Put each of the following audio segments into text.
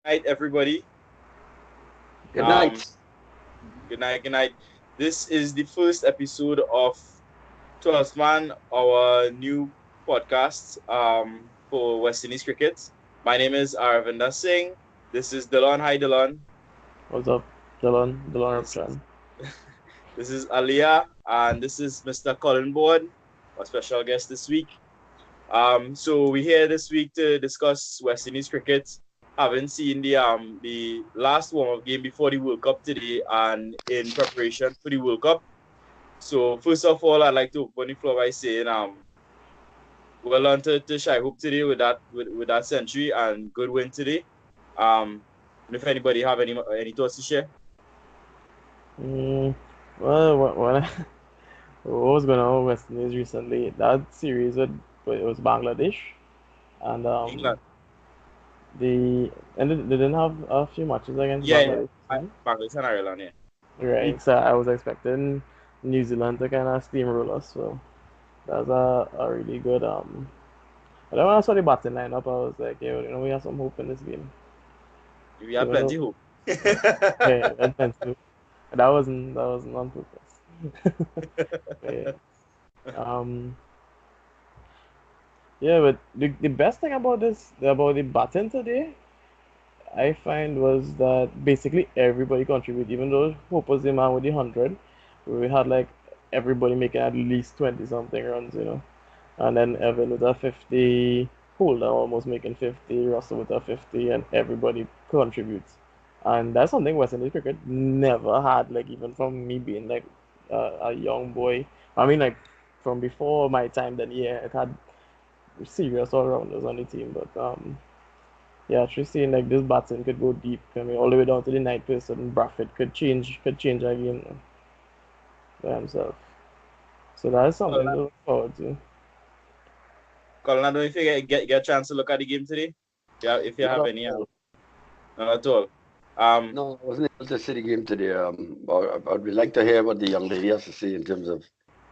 Night, everybody. Good Um, night. Good night, good night. This is the first episode of 12th Man, our new podcast for West Indies cricket. My name is Aravinda Singh. This is Delon. Hi, Delon. What's up, Dylan? Dylan This is Rapchan. this is Aliyah, and this is Mr. Colin Board, our special guest this week. So we're here this week to discuss West Indies cricket. Haven't seen the last warm-up game before the World Cup today, and in preparation for the World Cup. So first of all, I'd like to open the floor by saying well done to Shai Hope today with that century and good win today. And if anybody have any thoughts to share, Mm, well, what was going on with West Indies recently? That series with it was Bangladesh, and England, they didn't have a few matches against yeah, Bangladesh, right? Bangladesh and Ireland, yeah. Right. So I was expecting New Zealand to kind of steamroll us. So that was a really good. But then when I saw the batting lineup, I was like, yo, we have some hope in this game. We have Even plenty though, hope. yeah, that's meant to. That wasn't on purpose. Yeah. Um, yeah, but the best thing about the batting today, I find was that basically everybody contributed. Even though Hope was the man with the 100, we had like everybody making at least 20 something runs. And then Evan with a 50, Holder almost making 50, Russell with a 50, and everybody contributes. And that's something West Indies cricket never had, like even from me being like a young boy. I mean, like from before my time, then yeah, it had serious all rounders on the team. But yeah, actually seeing like this batting could go deep. I mean, all the way down to the ninth person, Braffett could change a game by himself. So that is something to look forward to. Colin, I don't know if you get a chance to look at the game today. Yeah, if you have No, any, not at all. Um, no, I wasn't able to see the game today. I'd like to hear what the young lady has to say in terms of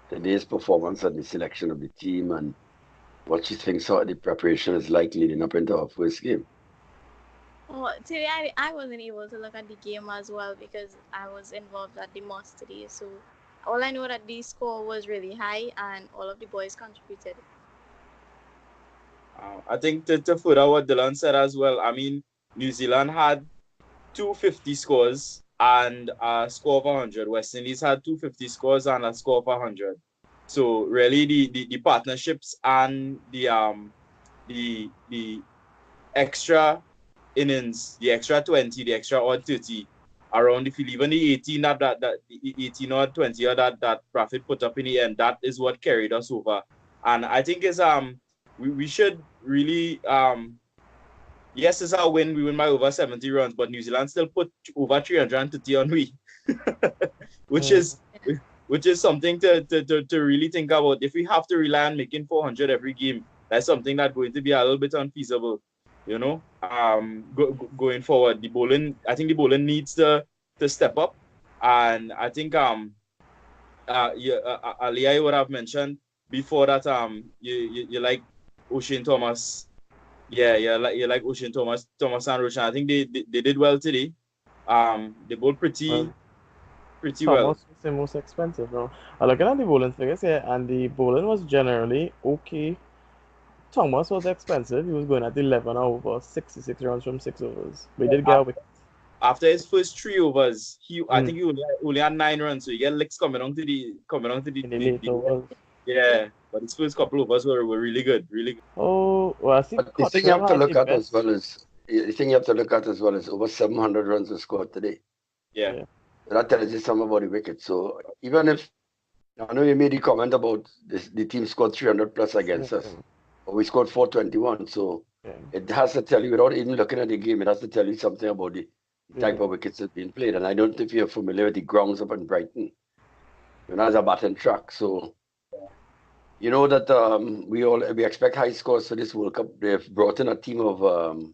today's performance and the selection of the team and what she thinks sort of the preparation is like leading up into our first game. Oh, today I wasn't able to look at the game as well because I was involved at the mosque today. So all I know that the score was really high and all of the boys contributed. I think to further what Dylan said as well, I mean, New Zealand had 250 scores and a score of 100. West Indies had 250 scores and a score of 100. So really the partnerships and the extra innings, the extra 20, the extra odd 30 around the field, even the 18 that the 18 or 20 or that Profit put up in the end, that is what carried us over. And I think is we should really yes, it's our win. We win by over 70 runs, but New Zealand still put over 330 on we, which Mm. is which is something to really think about. If we have to rely on making 400 every game, that's something that's going to be a little bit unfeasible. Going forward, the bowling. I think the bowling needs to step up, and I think yeah, Ali would have mentioned before that you like Ocean Thomas. Yeah, you like Ocean Thomas and Roshan. I think they did well today. They bowled Well, pretty well. Thomas was the most expensive now. I looking at the bowling figures here, and the bowling was generally okay. Thomas was expensive. He was going at 11 over 66 runs from 6 overs. But he did get a wicket. After his first 3 overs, I Mm. think he only had 9 runs, so you get licks coming on to the, In the late overs. yeah. But his first couple overs were really good, really good. Oh, well, I see But the thing you Cottrell have to had the look at as best. well is the thing you have to look at as well is over 700 runs were scored today. Yeah, Yeah. So that tells you something about the wicket. So even if I know you made the comment about this, the team scored 300 plus against us, Mm. but we scored 421. So Yeah. it has to tell you, without even looking at the game, it has to tell you something about the type Yeah. of wickets that's being played. And I don't know if you're familiar with the grounds up in Brighton. That's a batting track. So you know that we expect high scores for this World Cup. They've brought in a team of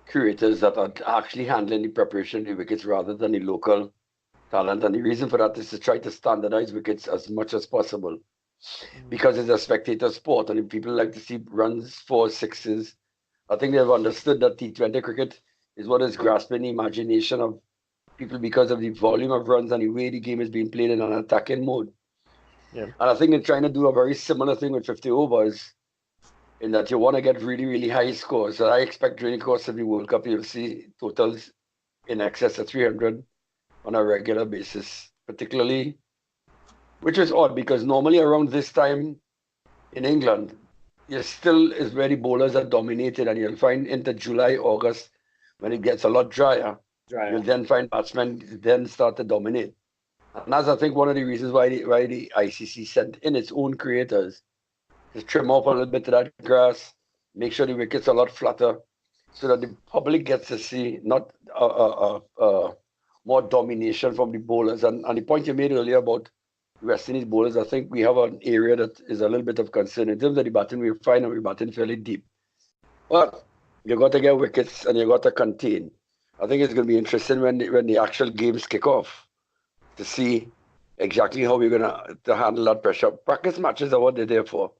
curators that are actually handling the preparation of the wickets rather than the local talent. And the reason for that is to try to standardize wickets as much as possible Mm. because it's a spectator sport and if people like to see runs, fours, sixes. I think they've understood that T20 cricket is what is grasping the imagination of people because of the volume of runs and the way the game is being played in an attacking mode. Yeah. And I think they're trying to do a very similar thing with 50 overs, in that you want to get really, really high scores. So I expect during the course of the World Cup, you'll see totals in excess of 300 on a regular basis, particularly, which is odd because normally around this time in England, you still is where the bowlers are dominated, and you'll find into July, August, when it gets a lot drier, you'll then find batsmen then start to dominate. And that's, I think, one of the reasons why the ICC sent in its own creators to trim off a little bit of that grass, make sure the wickets are a lot flatter, so that the public gets to see not more domination from the bowlers. And the point you made earlier about West Indies bowlers, I think we have an area that is a little bit of concern. In terms of the batting, we're fine and we're batting fairly deep. But you got to get wickets and you got to contain. I think it's going to be interesting when the actual games kick off to see exactly how we're going to handle that pressure. Practice matches are what they're there for.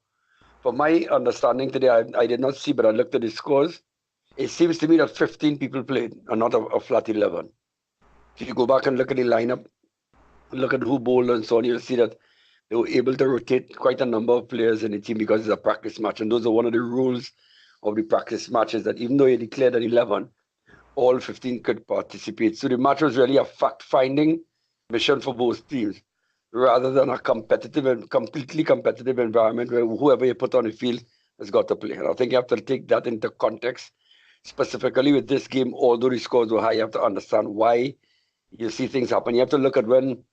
From my understanding today, I did not see, but I looked at the scores. It seems to me that 15 people played and not a flat 11. If you go back and look at the lineup, look at who bowled and so on, you'll see that they were able to rotate quite a number of players in the team because it's a practice match. And those are one of the rules of the practice matches, that even though you declared an 11, all 15 could participate. So the match was really a fact-finding mission for both teams, rather than a competitive and completely competitive environment where whoever you put on the field has got to play. And I think you have to take that into context, specifically with this game. Although the scores were high, you have to understand why you see things happen. You have to look at when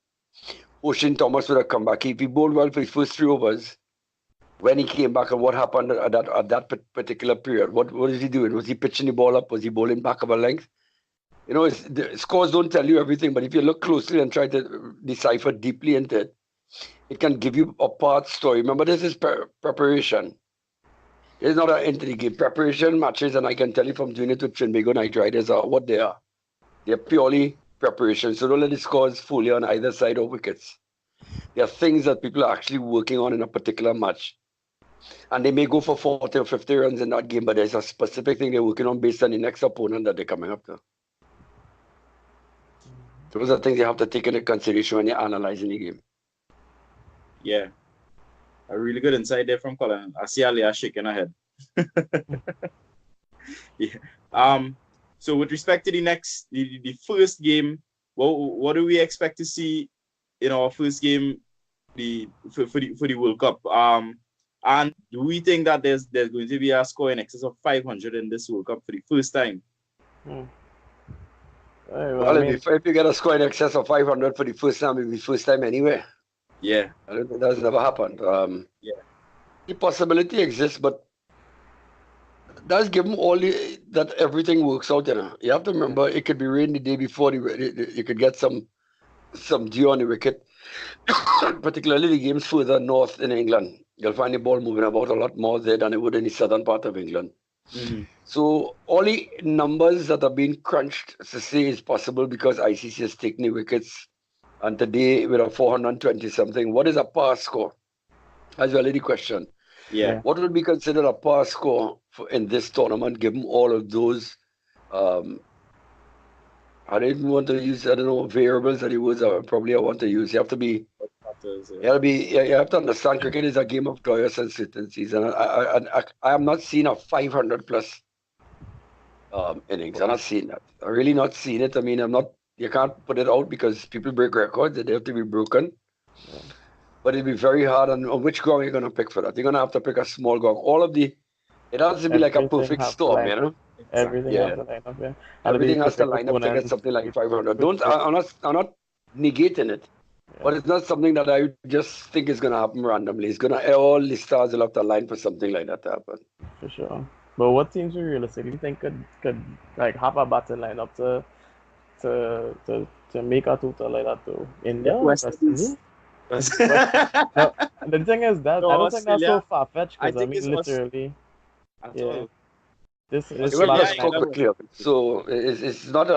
Ocean Thomas would have come back. If he bowled well for his first 3 overs, when he came back and what happened at that particular period. What is he doing? Was he pitching the ball up? Was he bowling back of a length? You know, the scores don't tell you everything, but if you look closely and try to decipher deeply into it, it can give you a part story. Remember, this is preparation. It's not an into the game. Preparation matches, and I can tell you from doing it with Trinbago Knight Riders, are what they are. They're purely preparation. So don't let the scores fool you on either side of wickets. There are things that people are actually working on in a particular match. And they may go for 40 or 50 runs in that game, but there's a specific thing they're working on based on the next opponent that they're coming up to. Those are things you have to take into consideration when you're analyzing the game. Yeah. A really good insight there from Colin. I see Aliyah shaking her head. Yeah. So with respect to the first game, what do we expect to see in our first game for the World Cup? And do we think that there's going to be a score in excess of 500 in this World Cup for the first time? Well, if you get a score in excess of 500 for the first time, it'll be first time anywhere. Yeah. I don't think that's never happened. Yeah. The possibility exists, but that's given that everything works out. You have to remember, it could be rain the day before. You could get some dew on the wicket, particularly the games further north in England. You'll find the ball moving about a lot more there than it would in the southern part of England. Mm-hmm. So all the numbers that are being crunched to say is possible because ICC has taken the wickets. And today, with a 420 something, what is a par score? That's really the question. Yeah. What would be considered a par score in this tournament, given all of those? I didn't want to use, variables are the words I want to use. You have to be. You have to understand cricket is a game of joyous uncertainties, and I am not seeing a 500 plus innings. I'm not seeing that. I'm really not seeing it. I mean, you can't put it out because people break records and they have to be broken. Yeah. But it'll be very hard on which ground you're going to pick for that. You're going to have to pick a small ground. It has to be like a perfect storm, you know? Everything has to line up, yeah. Everything has to line up to get something like 500. I'm not negating it. Yeah. But it's not something that I just think is going to happen randomly. It's going to, all the stars will have to line for something like that to happen. For sure. But what teams do you realistically think could like have a batting lineup to make a total like that though? India? West Indies? No, the thing is that I don't think that's so far-fetched because I mean literally. Yeah. This is quickly. So it's not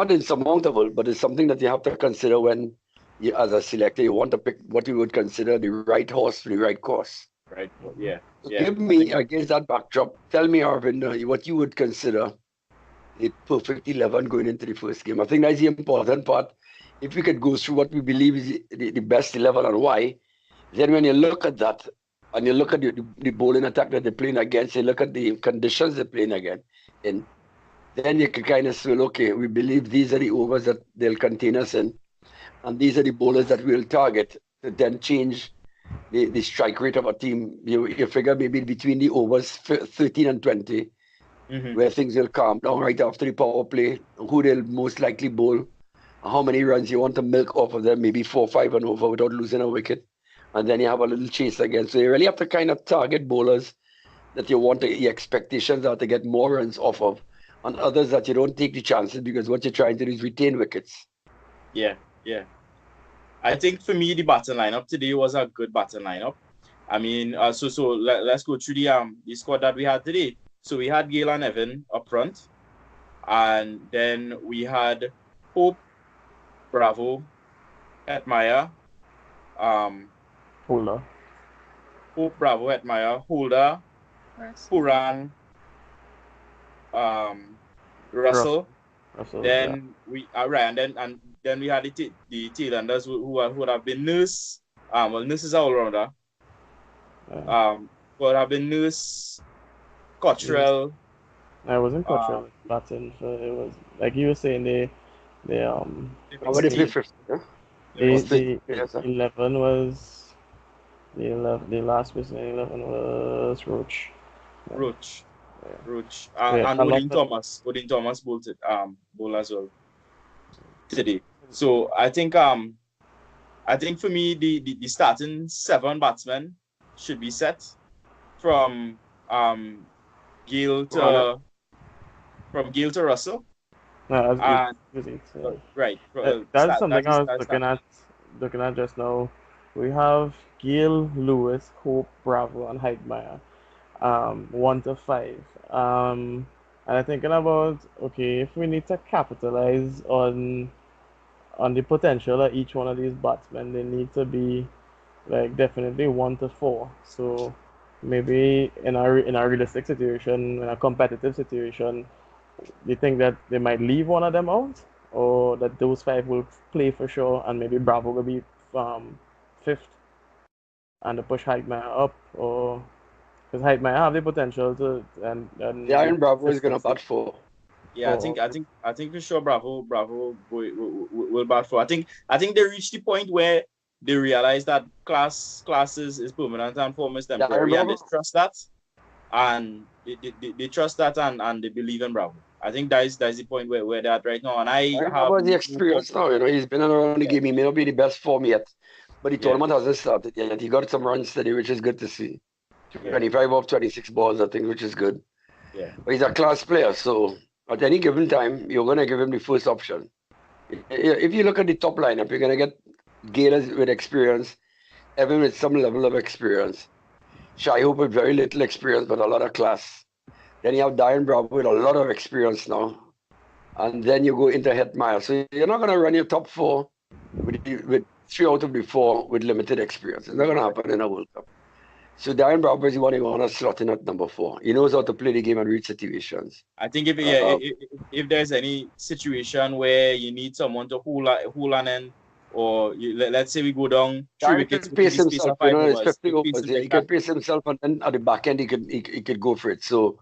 insurmountable, but it's something that you have to consider when you, as a selector, you want to pick what you would consider the right horse for the right course. Right. Yeah. So give me, against that backdrop, tell me, Arvind, what you would consider a perfect 11 going into the first game. I think that's the important part. If we could go through what we believe is the best 11 and why, then when you look at that and you look at the bowling attack that they're playing against, you look at the conditions they're playing again, and then you can kind of say, okay, we believe these are the overs that they'll contain us in, and these are the bowlers that we'll target to then change the strike rate of a team. You figure maybe between the overs 13 and 20, where things will calm down right after the power play, who they'll most likely bowl, how many runs you want to milk off of them, maybe 4 5 and over without losing a wicket. And then you have a little chase again. So you really have to kind of target bowlers that you want your expectations are to get more runs off of, and others that you don't take the chances because what you're trying to do is retain wickets. Yeah. I think for me, the batting lineup today was a good batting lineup. I mean, so let's go through the squad that we had today. So we had Gayle and Evan up front, and then we had Hope, Bravo, Hetmyer, Holder. Hope, Bravo, Hetmyer, Holder, Puran, Russell. Then we and then we had the tailenders who would have been Nurse. Nurse is all rounder. Would have been Nurse, Cottrell. I wasn't Cottrell batting, so it was like you were saying they What did they play first? Yeah? the 11 was the last person in 11 was Roach. Roach. And Odin Thomas. Odin Thomas bowled as well today. So I think for me the starting 7 batsmen should be set from Gayle to Russell. Right. That's something I was looking at just now. We have Gayle, Lewis, Hope, Bravo, and Hetmyer. 1 to 5. And I'm thinking about, okay, if we need to capitalize on the potential of each one of these batsmen, they need to be like definitely 1 to 4. So maybe in a realistic situation, in a competitive situation, you think that they might leave one of them out, or that those 5 will play for sure, and maybe Bravo will be 5th, and to push Hetmyer up, or because Hetmyer have the potential to and Darren Bravo is gonna bat for. Yeah, I think for sure Bravo will bat for. I think they reached the point where they realize that classes is permanent and form is temporary, and they trust that, and they trust that, and they believe in Bravo. I think that's the point where they're at right now. And I have the experience now. He's been around the game. He may not be the best form yet, but the tournament hasn't started yet. He got some runs today, which is good to see. 25 off 26 balls, I think, which is good. Yeah. But he's a class player, so at any given time, you're going to give him the first option. If you look at the top lineup, you're going to get Gayle with experience, Evan with some level of experience, Shai Hope with very little experience, but a lot of class. Then you have Darren Bravo with a lot of experience now. And then you go into Hetmyer. So you're not going to run your top 4 with 3 out of the 4 with limited experience. It's not going to happen in a World Cup. So Darren Bravo is the one you want to slot in at number 4. He knows how to play the game and read situations. I think if there's any situation where you need someone to hold on in, or let's say we go down 3 wickets, he can pace himself. He can pace himself, and then at the back end he could go for it. So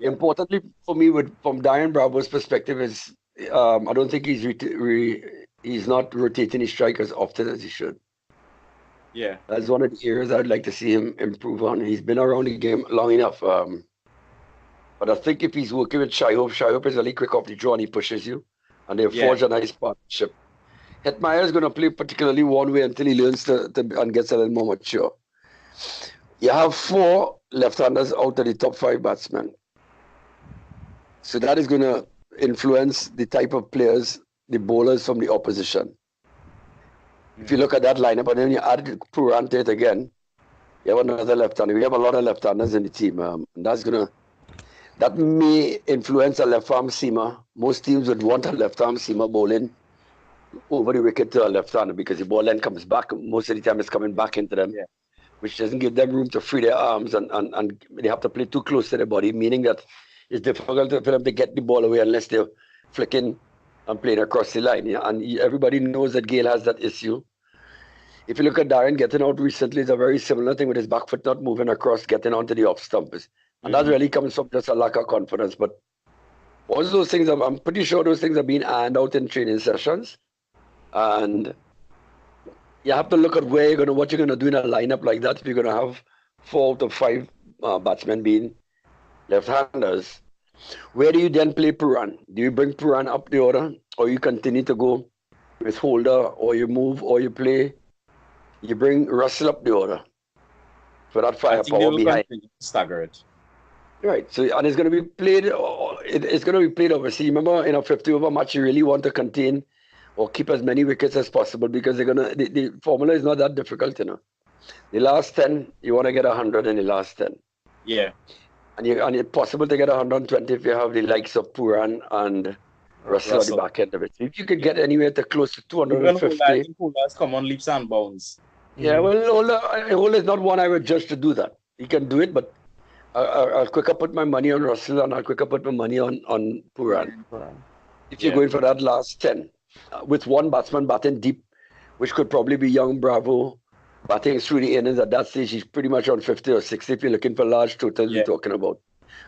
importantly for me, from Darren Bravo's perspective, is I don't think he's not rotating his strike as often as he should. Yeah, that's one of the areas I'd like to see him improve on. He's been around the game long enough, but I think if he's working with Shai Hope is really quick off the draw and he pushes you, and they forge a nice partnership. Hetmyer is going to play particularly one way until he learns to and gets a little more mature. You have 4 left-handers out of the top 5 batsmen, so that is going to influence the type of players, the bowlers from the opposition. If you look at that lineup, and then you add Puran to it again, you have another left-hander. We have a lot of left-handers in the team. And that may influence a left-arm seamer. Most teams would want a left-arm seamer bowling over the wicket to a left-hander because the ball then comes back. Most of the time it's coming back into them, which doesn't give them room to free their arms, and they have to play too close to their body, meaning that it's difficult for them to get the ball away unless they're flicking and playing across the line. Yeah? And everybody knows that Gayle has that issue. If you look at Darren getting out recently, it's a very similar thing with his back foot not moving across, getting onto the off stumpers. And that really comes from just a lack of confidence. But all those things, I'm pretty sure those things are being ironed out in training sessions. And you have to look at what you're gonna do in a lineup like that. If you're gonna have 4 out of 5 batsmen being left-handers, where do you then play Puran? Do you bring Puran up the order, or you continue to go with Holder, or you move, or you bring Russell up the order for that firepower behind? Stagger it. Right. So, and it's going to be played. It's going to be played obviously. Remember, in a 50-over match, you really want to contain or keep as many wickets as possible because the formula is not that difficult, you know. The last 10, you want to get 100 in the last 10. Yeah. And it's possible to get 120 if you have the likes of Puran and Russell at the back end of it. If you could get anywhere to close to 250. I think Holder's come on leaps and bounds. Yeah, well, Holder is not one I would judge to do that. He can do it, but I'll quicker put my money on Russell and I'll quicker put my money on Puran. If you're going for that last 10. With one batsman batting deep, which could probably be young Bravo batting through the innings at that stage, he's pretty much on 50 or 60 if you're looking for large totals we're talking about.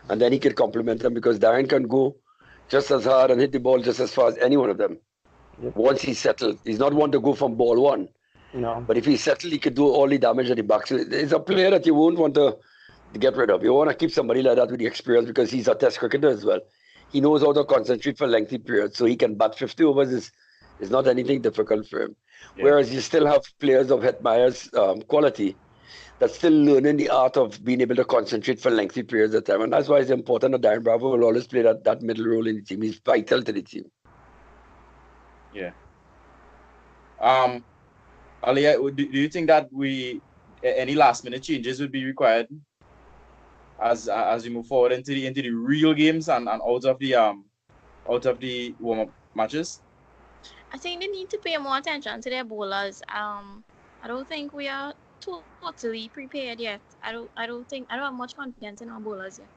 And then he could complement them because Darren can go just as hard and hit the ball just as far as any one of them. Once he's settled. He's not one to go from ball one. No. But if he's settled, he could do all the damage at the back. So it's a player that you won't want to get rid of. You want to keep somebody like that with the experience because he's a test cricketer as well. He knows how to concentrate for lengthy periods, so he can bat 50 overs is not anything difficult for him. Yeah. Whereas you still have players of Hetmeyer's quality that's still learning the art of being able to concentrate for lengthy periods of time. And that's why it's important that Darren Bravo will always play that middle role in the team. He's vital to the team. Yeah. Alia, do you think that any last minute changes would be required as we move forward into the real games and out of the warm-up matches? I think they need to pay more attention to their bowlers. I don't think we are totally prepared yet. I don't have much confidence in our bowlers yet.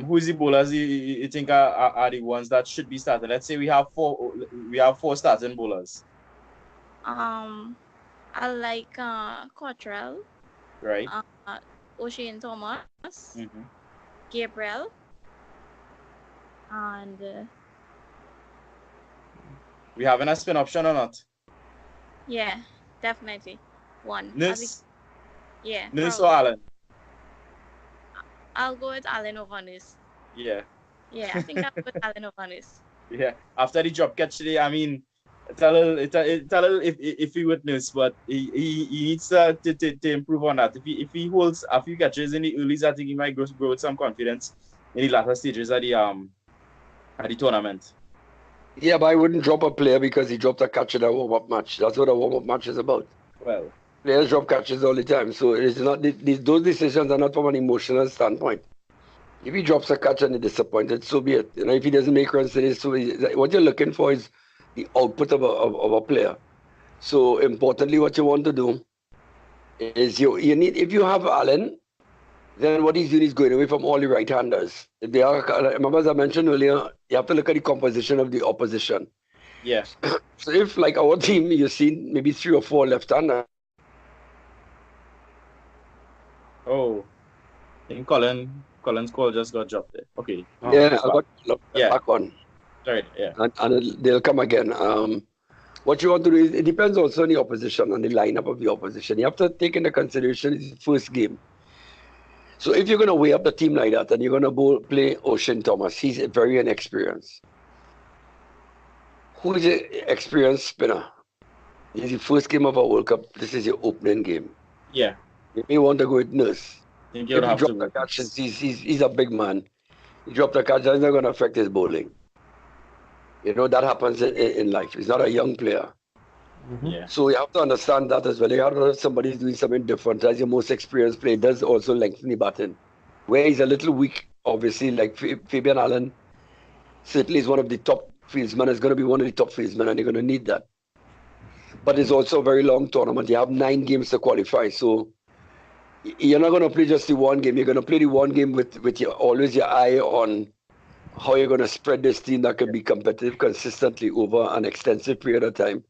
Who's the bowlers you think are the ones that should be starting? Let's say we have four starting bowlers. I like Cottrell. Right. O'Shane Thomas. Gabriel. And we having a spin option or not? Yeah, definitely. One. Nis? Yeah. Nis or Allen? I'll go with Allen over Nis. Yeah. Yeah, I think I'll go with Allen over Nis. Yeah. After the drop catch today, I mean, it's a little if he witness, but he needs to improve on that. If he holds a few catches in the earlys, I think he might grow with some confidence in the latter stages of the tournament. Yeah, but I wouldn't drop a player because he dropped a catch in a warm-up match. That's what a warm-up match is about. Well, players drop catches all the time, so it's not those decisions are not from an emotional standpoint. If he drops a catch and he's disappointed, so be it. You know, if he doesn't make runs today, so what you're looking for is the output of a player. So importantly, what you want to do is you need, if you have Allen, then what he's doing is going away from all the right-handers. They are, remember, as I mentioned earlier, you have to look at the composition of the opposition. Yeah. So if, like our team, you've seen maybe 3 or 4 left-handers. Oh, I think Colin's call just got dropped there. Okay. Yeah, I got back on. Right, yeah. And they'll come again. What you want to do is, it depends also on the opposition, on the lineup of the opposition. You have to take into consideration the first game. So if you're going to weigh up the team like that, and you're going to play O'Shane Thomas, he's very inexperienced. Who is an experienced spinner? It's the first game of a World Cup. This is your opening game. Yeah. You may want to go with Nurse. If he dropped the catches, he's a big man. He dropped the catch, that's not going to affect his bowling. You know, that happens in life. He's not a young player. Yeah. So you have to understand that as well. You have to have somebody who's doing something different. As your most experienced player, does also lengthen the batting. Where he's a little weak, obviously, like Fabian Allen, certainly is one of the top fieldsmen. Is going to be one of the top fieldsmen, and you're going to need that. But it's also a very long tournament. You have 9 games to qualify. So you're not going to play just the one game. You're going to play the one game with your always your eye on how you're going to spread this team that can be competitive consistently over an extensive period of time.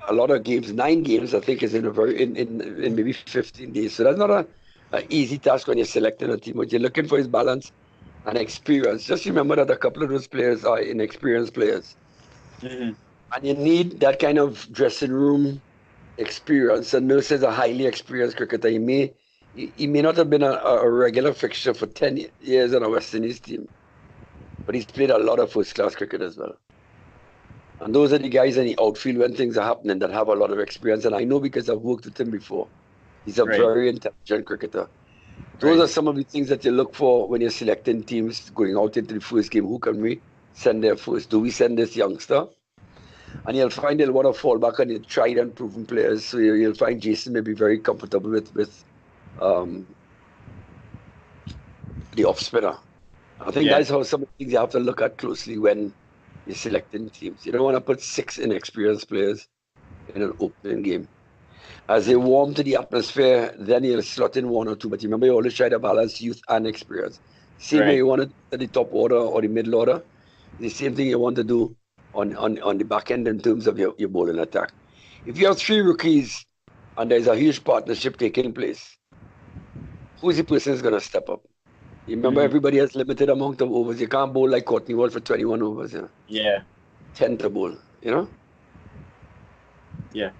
A lot of games, 9 games, I think, is in maybe 15 days. So that's not a easy task when you're selecting a team. What you're looking for is balance and experience. Just remember that a couple of those players are inexperienced players. Mhm. And you need that kind of dressing room experience. And Nurse is a highly experienced cricketer. He may not have been a regular fixture for 10 years on a West Indies team, but he's played a lot of first-class cricket as well. And those are the guys in the outfield when things are happening that have a lot of experience. And I know because I've worked with him before. He's a Right. very intelligent cricketer. Those Right. are some of the things that you look for when you're selecting teams going out into the first game. Who can we send there first? Do we send this youngster? And you'll find they'll want to fall back on your tried and proven players. So you'll find Jason may be very comfortable with the off spinner. I think Yeah. that's how some of the things you have to look at closely when you're selecting teams. You don't want to put 6 inexperienced players in an opening game. As they warm to the atmosphere, then you'll slot in 1 or 2. But remember, you always try to balance youth and experience. Same way Right. you want to do at the top order or the middle order, the same thing you want to do on the back end in terms of your bowling attack. If you have 3 rookies and there's a huge partnership taking place, who's the person who's going to step up? You remember, Mhm. everybody has limited amount of overs. You can't bowl like Courtney Wall for 21 overs. You know? Yeah. 10 to bowl, you know? Yeah.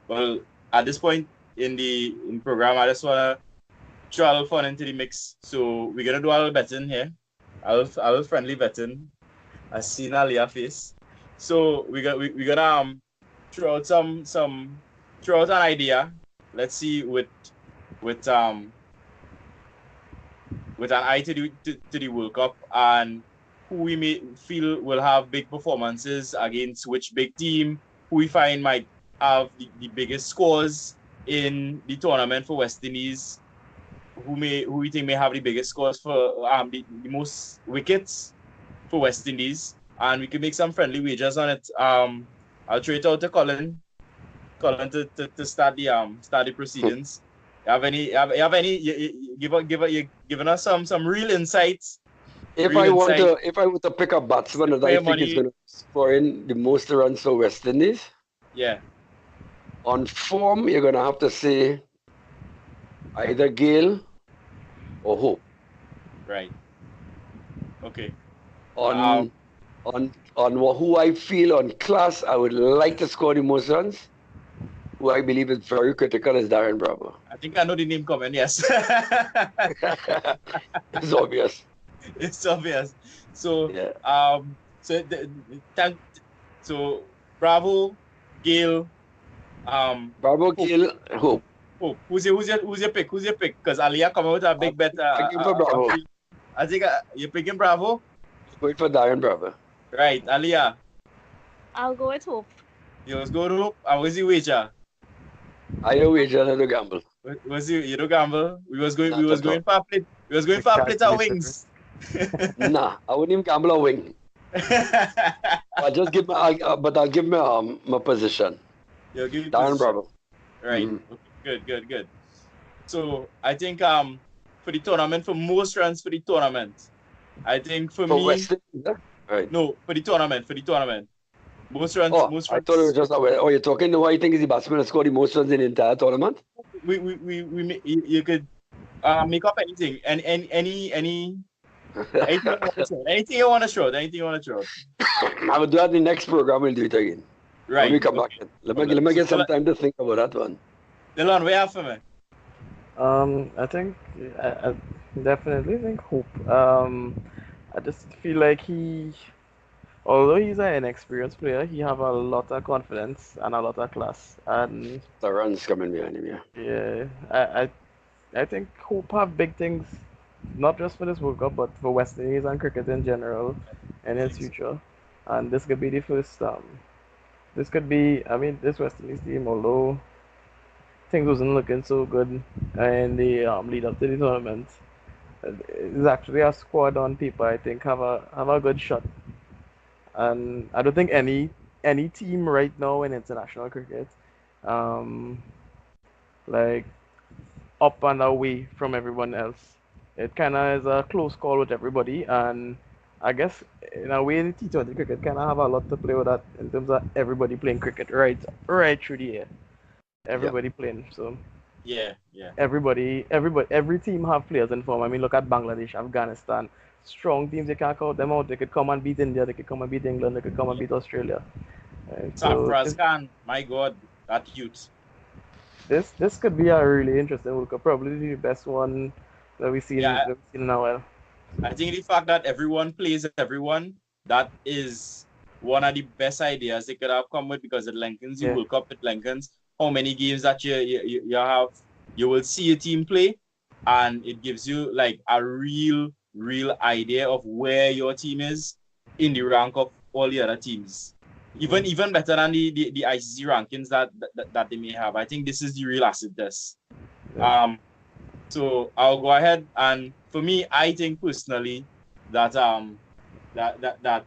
Well, at this point in the program, I just wanna throw a little fun into the mix. So we're gonna do a little betting here. A little friendly betting. I see Nalia face. So we're gonna throw out throw out an idea. Let's see with with an eye to the World Cup and who we may feel will have big performances against which big team, who we find might have the biggest scores in the tournament for West Indies, who we think may have the biggest scores for the most wickets for West Indies, and we can make some friendly wagers on it. I'll throw it out to Colin to start the proceedings. You have any you giving us some real insights. If Real insight. I were to pick a batsman that I Spare think is money. going to score in the most runs for West Indies, Yeah. on form, you're going to have to say either Gayle or Hope. Right. Okay. On who I feel on class, I would like to score the most runs. Who I believe is very critical is Darren Bravo. I think I know the name coming. Yes. It's obvious. It's obvious. So Yeah. so so Bravo, Gayle, Bravo, Gayle, Hope. Who's your pick? Who's your pick? Because Aliyah come out with a big bet. I give for Bravo. I think you're picking Bravo. Wait for Darren Bravo. Right, Aliyah. I'll go with Hope. You was go to Hope. And was the wager? I don't wager, I don't gamble. Was you don't gamble? We was going Not at all. for a plate. We was going for a plate of wings. Nah, I wouldn't even gamble a wing. I'll just give I'll give me my position. You'll give me Darren position. Bravo. Right. Mhm. Okay, good. So I think for the tournament, for most runs for the tournament, I think for me West Indies, huh? Right. no for the tournament. Most runs. I thought it was just you're talking to who I think is the batsman that scored the most runs in the entire tournament? You could make up anything and anything you want to show. I will do that in the next program. We'll do it again. Right. When we come back. Let me get some time to think about that one. Dylan, where you for me? I think I definitely think Hope. I just feel like although he's an inexperienced player, he have a lot of confidence and a lot of class. And The runs coming behind him, yeah. yeah, I think Hope have big things, not just for this World Cup, but for West Indies and cricket in general in his future. And this could be the first. This could be. I mean, this West Indies team, although things wasn't looking so good in the lead up to the tournament, is actually a squad on paper. I think have a good shot. And I don't think any team right now in international cricket, like up and away from everyone else. It kind of is a close call with everybody, and I guess in a way, the T20 cricket kind of have a lot to play with that in terms of everybody playing cricket right through the year. Yeah. Everybody playing, so Yeah, yeah. every team have players in form. I mean, look at Bangladesh, Afghanistan, strong teams. They can't count them out. They could come and beat India. They could come and beat England. They could come and Yeah. beat Australia. So Safraz Khan, my God, that youth. this could be a really interesting World Cup. Probably the best one Yeah, that we've seen in a while. I think the fact that everyone plays everyone, that is one of the best ideas they could have come with because it lengthens the Yeah, World Cup. It lengthens how many games that you have. You will see a team play, and it gives you like a real idea of where your team is in the rank of all the other teams. Even better than the ICC rankings that they may have. I think this is the real acid test. yeah. So I'll go ahead, and for me, I think personally that that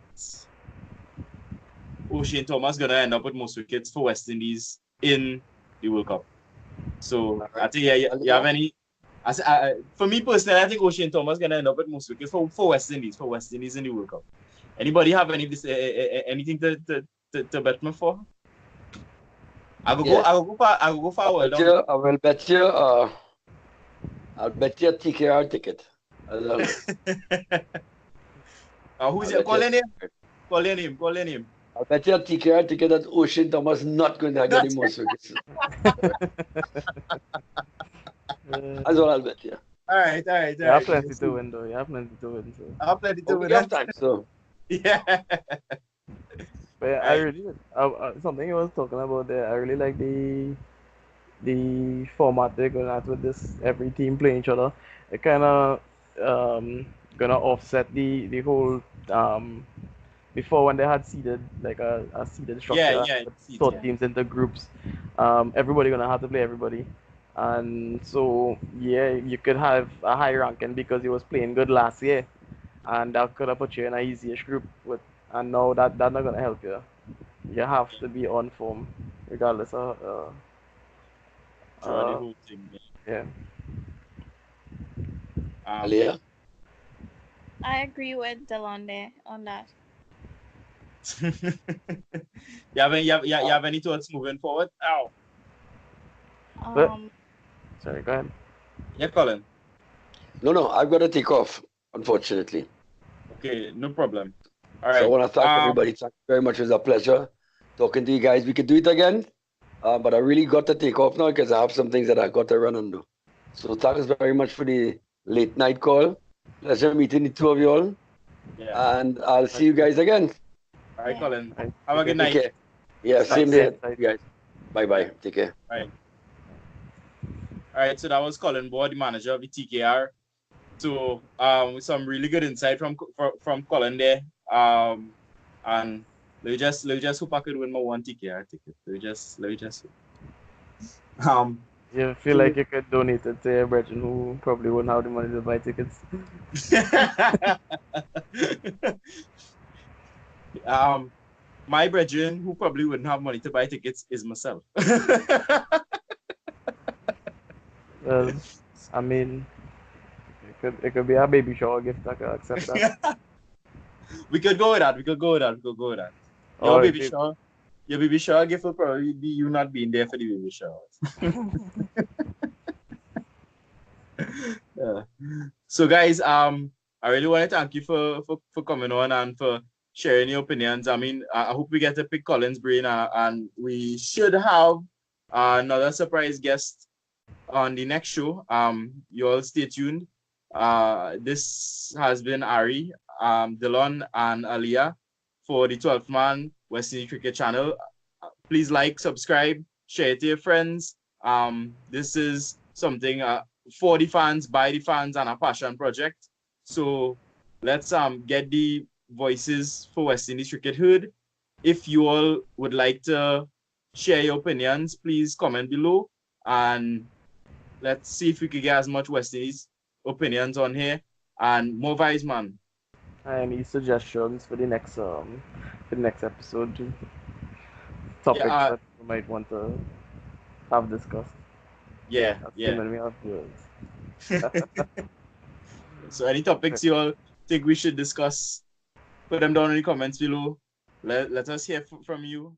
O'Shane Thomas gonna end up with most wickets for West Indies in the World Cup. So All I right. think you have any? For me personally, I think O'Shane Thomas gonna end up with most wickets for West Indies in the World Cup. Anybody have anything to bet me for? I will Yeah. go for a well done. I will bet you. I'll bet you a TKR ticket. As well. Who's I'll it? bet you a Call your name. Call your name. I'll bet you a TKR ticket that Ocean Thomas not going to get the most wickets. That's what I'll bet you. All right. You have plenty to win, though. You have plenty to win, so. I have plenty to We win. have time, so. Yeah. But yeah, I Right. really something you was talking about there. I really like the format they're going at with this every team playing each other. It kind of gonna offset the whole before when they had seeded like a seeded structure Yeah. with See, sort yeah. teams into groups. Everybody gonna have to play everybody, and so yeah, you could have a high ranking because he was playing good last year, and that could have put you in a easyish group with. And now that's not gonna help you. You have to be on form, regardless of Throughout the uh whole thing. yeah. Yeah. Alia? I agree with Delonde on that. You have any thoughts moving forward? Ow. But Um, sorry, go ahead. Yeah, Colin. No, I've got to take off, unfortunately. Okay, no problem. All So I right. want to thank everybody. Thank you very much. It was a pleasure talking to you guys. We could do it again, but I really got to take off now because I have some things that I got to run and do. So thanks very much for the late night call. Pleasure meeting the two of you all. Yeah. And I'll see you guys again. All right, Yeah. Colin. Right. Have a good Take night. care. Yeah, same Same day, side. you guys. Bye. Take care. All right. So that was Colin Board, the manager of the TKR. So some really good insight from Colin there. And let me just hope I could win my one TKR ticket. Let me just You feel like you could donate it to your brethren who probably wouldn't have the money to buy tickets. My brethren who probably wouldn't have money to buy tickets is myself. Well, I mean, it could be a baby shower gift. I could accept that. We could go with that. Or Your baby shower gift will probably be you not being there for the baby shower. Yeah. So guys, I really want to thank you for coming on and for sharing your opinions. I mean, I hope we get to pick Colin's brain, and we should have another surprise guest on the next show. You all stay tuned. This has been Ari, Delon, and Aliyah for the 12th Man West Indies Cricket Channel. Please like, subscribe, share it to your friends. This is something for the fans, by the fans, and a passion project. So let's get the voices for West Indies cricket heard. If you all would like to share your opinions, please comment below, and let's see if we can get as much West Indies opinions on here and more vibes, man. any suggestions for the next episode? Topics Yeah, that you might want to have discussed. Yeah, That's yeah. too many of yours. So any topics you all think we should discuss, put them down in the comments below. Let us hear from you.